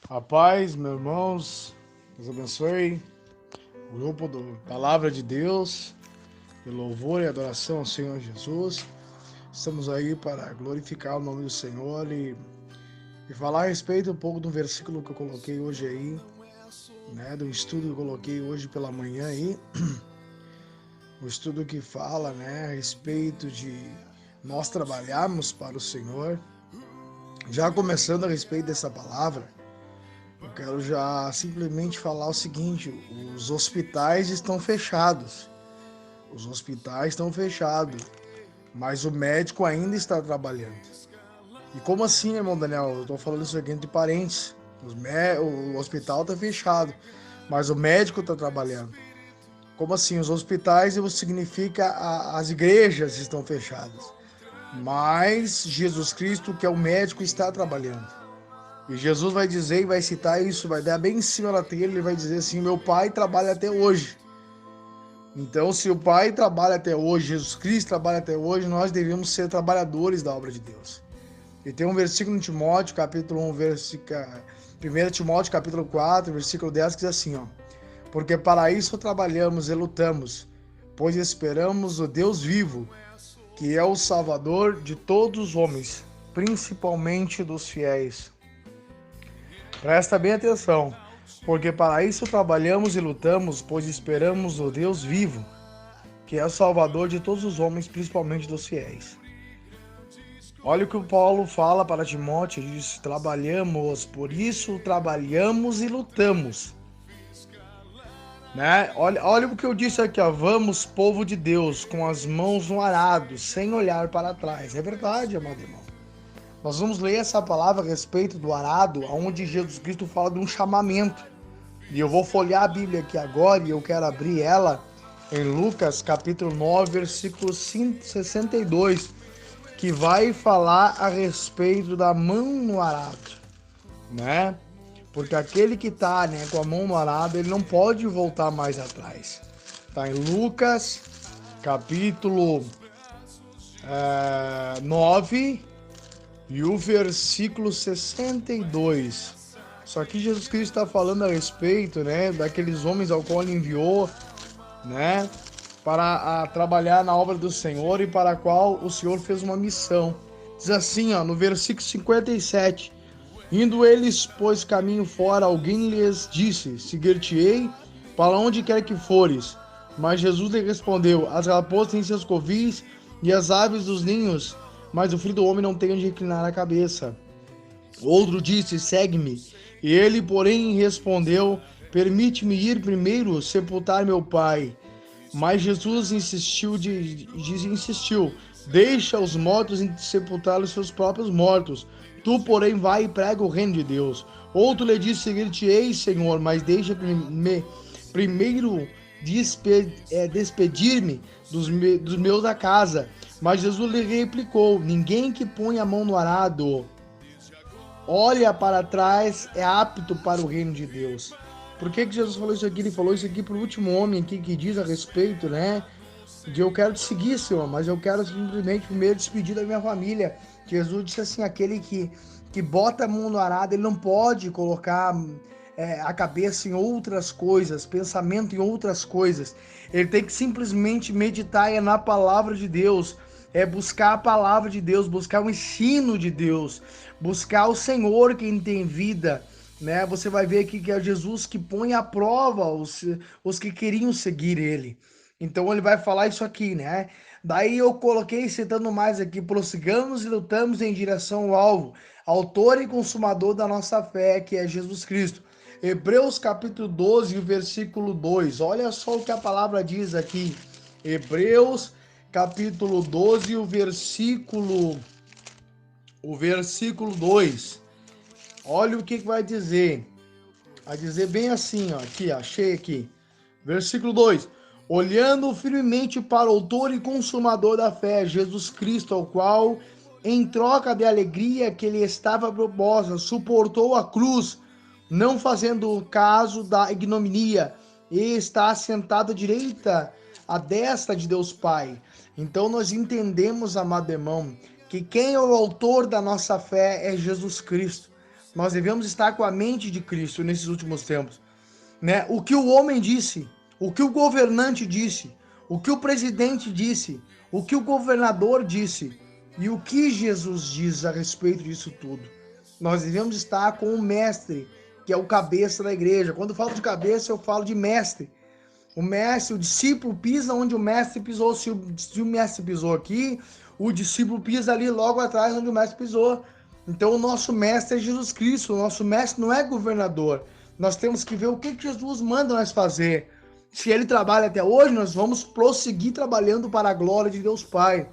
A paz, meus irmãos, Deus abençoe. O grupo do Palavra de Deus, e louvor e adoração ao Senhor Jesus. Estamos aí para glorificar o nome do Senhor e falar a respeito um pouco do versículo que eu coloquei hoje aí, né? Do estudo que eu coloquei hoje pela manhã aí. O estudo que fala, né, a respeito de nós trabalharmos para o Senhor. Já começando a respeito dessa palavra, eu quero já simplesmente falar o seguinte: os hospitais estão fechados. Os hospitais estão fechados, mas o médico ainda está trabalhando. E como assim, irmão Daniel? Eu estou falando isso aqui entre parentes. O hospital está fechado, mas o médico está trabalhando. Como assim? Os hospitais significa as igrejas estão fechadas, mas Jesus Cristo, que é o médico, está trabalhando. E Jesus vai dizer e vai citar isso, vai dar bem em cima da telha, ele vai dizer assim: meu pai trabalha até hoje. Então, se o Pai trabalha até hoje, Jesus Cristo trabalha até hoje, nós devemos ser trabalhadores da obra de Deus. E tem um versículo em Timóteo, capítulo 1, 1 Timóteo, capítulo 4, versículo 10, que diz assim, ó: porque para isso trabalhamos e lutamos, pois esperamos o Deus vivo, que é o Salvador de todos os homens, principalmente dos fiéis. Presta bem atenção, porque para isso trabalhamos e lutamos, pois esperamos o Deus vivo, que é o Salvador de todos os homens, principalmente dos fiéis. Olha o que o Paulo fala para Timóteo, ele diz: trabalhamos, por isso trabalhamos e lutamos. Né? Olha o que eu disse aqui, ó: vamos, povo de Deus, com as mãos no arado, sem olhar para trás. É verdade, amado irmão. Nós vamos ler essa palavra a respeito do arado, onde Jesus Cristo fala de um chamamento. E eu vou folhear a Bíblia aqui agora e eu quero abrir ela em Lucas capítulo 9, versículo 62, que vai falar a respeito da mão no arado, né? Porque aquele que está, né, com a mão no arado, ele não pode voltar mais atrás. Está em Lucas capítulo 9 e o versículo 62. Só que Jesus Cristo está falando a respeito, né, daqueles homens ao qual ele enviou, né, para trabalhar na obra do Senhor e para a qual o Senhor fez uma missão. Diz assim, ó, no versículo 57, indo eles, pois, caminho fora, alguém lhes disse: seguir-te-ei para onde quer que fores. Mas Jesus lhe respondeu: as raposas têm seus covis e as aves dos ninhos, mas o filho do homem não tem onde reclinar a cabeça. Outro disse: segue-me. E ele, porém, respondeu: permite-me ir primeiro sepultar meu pai. Mas Jesus insistiu, deixa os mortos sepultar os seus próprios mortos. Tu, porém, vai e prega o reino de Deus. Outro lhe disse: seguir-te-ei, Senhor, mas deixa-me primeiro despedir-me dos meus da casa. Mas Jesus lhe replicou: ninguém que põe a mão no arado olha para trás é apto para o reino de Deus. Por que Jesus falou isso aqui? Ele falou isso aqui para o último homem aqui que diz a respeito, né? De eu quero te seguir, Senhor, mas eu quero simplesmente primeiro despedir da minha família. Jesus disse assim: aquele que bota a mão no arado, ele não pode colocar a cabeça em outras coisas, pensamento em outras coisas. Ele tem que simplesmente meditar na palavra de Deus, buscar a palavra de Deus, buscar o ensino de Deus, buscar o Senhor quem tem vida, né? Você vai ver aqui que é Jesus que põe à prova os que queriam seguir ele. Então ele vai falar isso aqui, né? Daí eu coloquei citando mais aqui: prossigamos e lutamos em direção ao alvo, autor e consumador da nossa fé, que é Jesus Cristo. Hebreus capítulo 12, versículo 2. Olha só o que a palavra diz aqui. Hebreus capítulo 12, o versículo 2. Olha o que vai dizer. Vai dizer bem assim, ó, aqui, achei aqui. Versículo 2. Olhando firmemente para o autor e consumador da fé, Jesus Cristo, ao qual, em troca de alegria que lhe estava proposta, suportou a cruz, não fazendo caso da ignominia, e está sentado à direita, à destra de Deus Pai. Então nós entendemos, amado irmão, que quem é o autor da nossa fé é Jesus Cristo. Nós devemos estar com a mente de Cristo nesses últimos tempos, né? O que o homem disse, o que o governante disse, o que o presidente disse, o que o governador disse e o que Jesus diz a respeito disso tudo. Nós devemos estar com o mestre, que é o cabeça da igreja. Quando eu falo de cabeça, eu falo de mestre. O mestre, o discípulo pisa onde o mestre pisou. Se o mestre pisou aqui, o discípulo pisa ali logo atrás onde o mestre pisou. Então o nosso mestre é Jesus Cristo. O nosso mestre não é governador. Nós temos que ver o que Jesus manda nós fazer. Se ele trabalha até hoje, nós vamos prosseguir trabalhando para a glória de Deus Pai.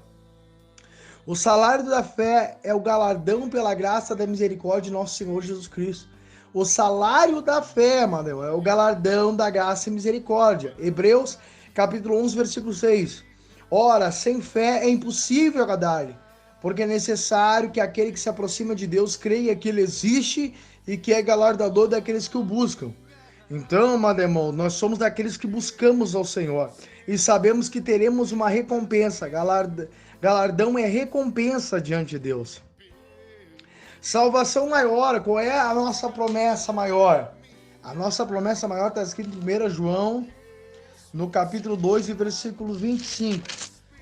O salário da fé é o galardão pela graça da misericórdia de nosso Senhor Jesus Cristo. O salário da fé, mano, é o galardão da graça e misericórdia. Hebreus, capítulo 11, versículo 6. Ora, sem fé é impossível agradar-lhe, porque é necessário que aquele que se aproxima de Deus creia que ele existe e que é galardador daqueles que o buscam. Então, meu irmão, nós somos daqueles que buscamos ao Senhor e sabemos que teremos uma recompensa. Galardão é recompensa diante de Deus. Salvação maior, qual é a nossa promessa maior? A nossa promessa maior está escrita em 1 João, no capítulo 2, versículo 25.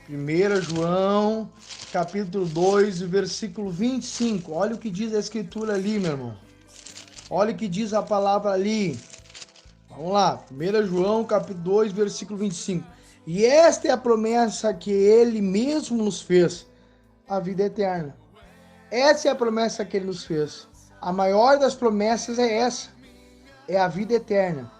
1 João, capítulo 2, versículo 25. Olha o que diz a escritura ali, meu irmão. Olha o que diz a palavra ali. Vamos lá, 1 João, capítulo 2, versículo 25. E esta é a promessa que ele mesmo nos fez, a vida eterna. Essa é a promessa que ele nos fez. A maior das promessas é essa, é a vida eterna.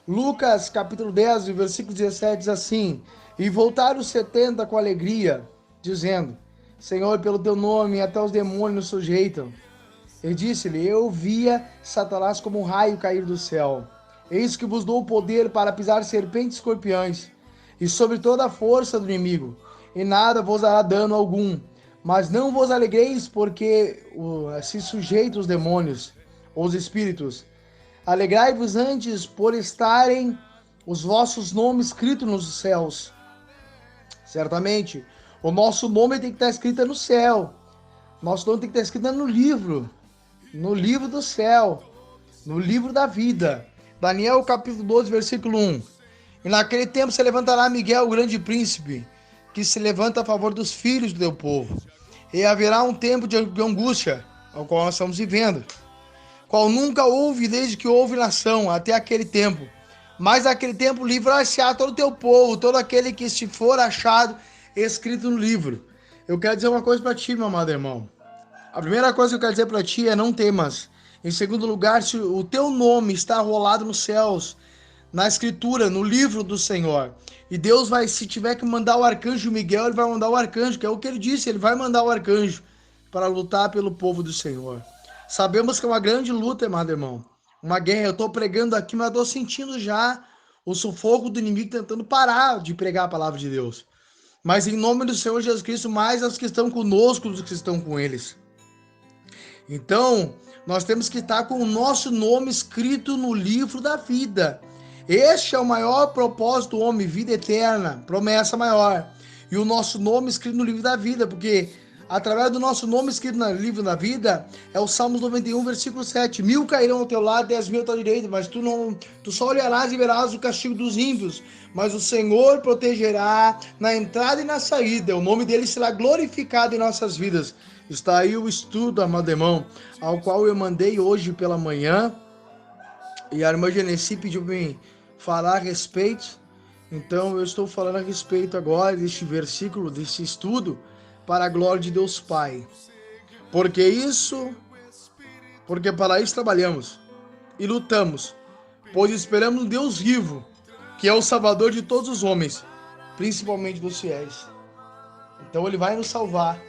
Lucas, capítulo 10, versículo 17, diz assim: E voltaram os 70 com alegria, dizendo: Senhor, pelo teu nome até os demônios sujeitam. E disse-lhe: Eu via Satanás como um raio cair do céu. Eis que vos dou o poder para pisar serpentes e escorpiões, e sobre toda a força do inimigo, e nada vos dará dano algum. Mas não vos alegreis porque se sujeitam os demônios, ou os espíritos. Alegrai-vos antes por estarem os vossos nomes escritos nos céus. Certamente, o nosso nome tem que estar escrito no céu. Nosso nome tem que estar escrito no livro do céu, no livro da vida. Daniel capítulo 12, versículo 1. E naquele tempo se levantará Miguel, o grande príncipe, que se levanta a favor dos filhos do teu povo. E haverá um tempo de angústia, ao qual nós estamos vivendo, qual nunca houve desde que houve nação, até aquele tempo. Mas naquele tempo livrar-se-á todo o teu povo, todo aquele que se for achado escrito no livro. Eu quero dizer uma coisa para ti, meu amado irmão. A primeira coisa que eu quero dizer para ti é: não temas. Em segundo lugar, se o teu nome está rolado nos céus, na escritura, no livro do Senhor, e Deus vai, se tiver que mandar o arcanjo Miguel, ele vai mandar o arcanjo, que é o que ele disse, ele vai mandar o arcanjo para lutar pelo povo do Senhor. Sabemos que é uma grande luta, amado irmão, uma guerra. Eu estou pregando aqui, mas estou sentindo já o sufoco do inimigo tentando parar de pregar a palavra de Deus. Mas em nome do Senhor Jesus Cristo, mais os que estão conosco do que estão com eles. Então, nós temos que estar com o nosso nome escrito no livro da vida. Este é o maior propósito do homem, vida eterna, promessa maior. E o nosso nome escrito no livro da vida, porque através do nosso nome escrito no livro da vida, é o Salmos 91, versículo 7. 1000 cairão ao teu lado, 10.000 à tua direita, mas tu só olharás e verás o castigo dos ímpios. Mas o Senhor protegerá na entrada e na saída. O nome dele será glorificado em nossas vidas. Está aí o estudo, amado irmão, ao qual eu mandei hoje pela manhã. E a irmã Genesi pediu para mim falar a respeito. Então eu estou falando a respeito agora deste versículo, desse estudo, para a glória de Deus Pai. Porque para isso trabalhamos e lutamos, pois esperamos um Deus vivo, que é o Salvador de todos os homens, principalmente dos fiéis. Então ele vai nos salvar,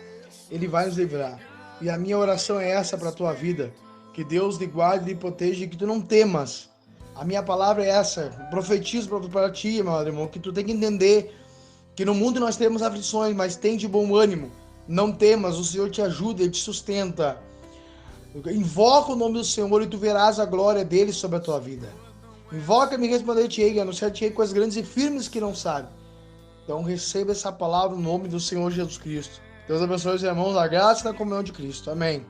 ele vai nos livrar. E a minha oração é essa para a tua vida: que Deus te guarde e te proteja e que tu não temas. A minha palavra é essa, profetizo para ti, meu irmão, que tu tem que entender que no mundo nós temos aflições, mas tem de bom ânimo. Não temas, o Senhor te ajuda, Ele te sustenta. Invoca o nome do Senhor e tu verás a glória dele sobre a tua vida. Invoca-me e responder-te-ei, anunciar-te-ei coisas grandes e firmes que não sabe. Então receba essa palavra no nome do Senhor Jesus Cristo. Deus abençoe os irmãos, a graça e a comunhão de Cristo. Amém.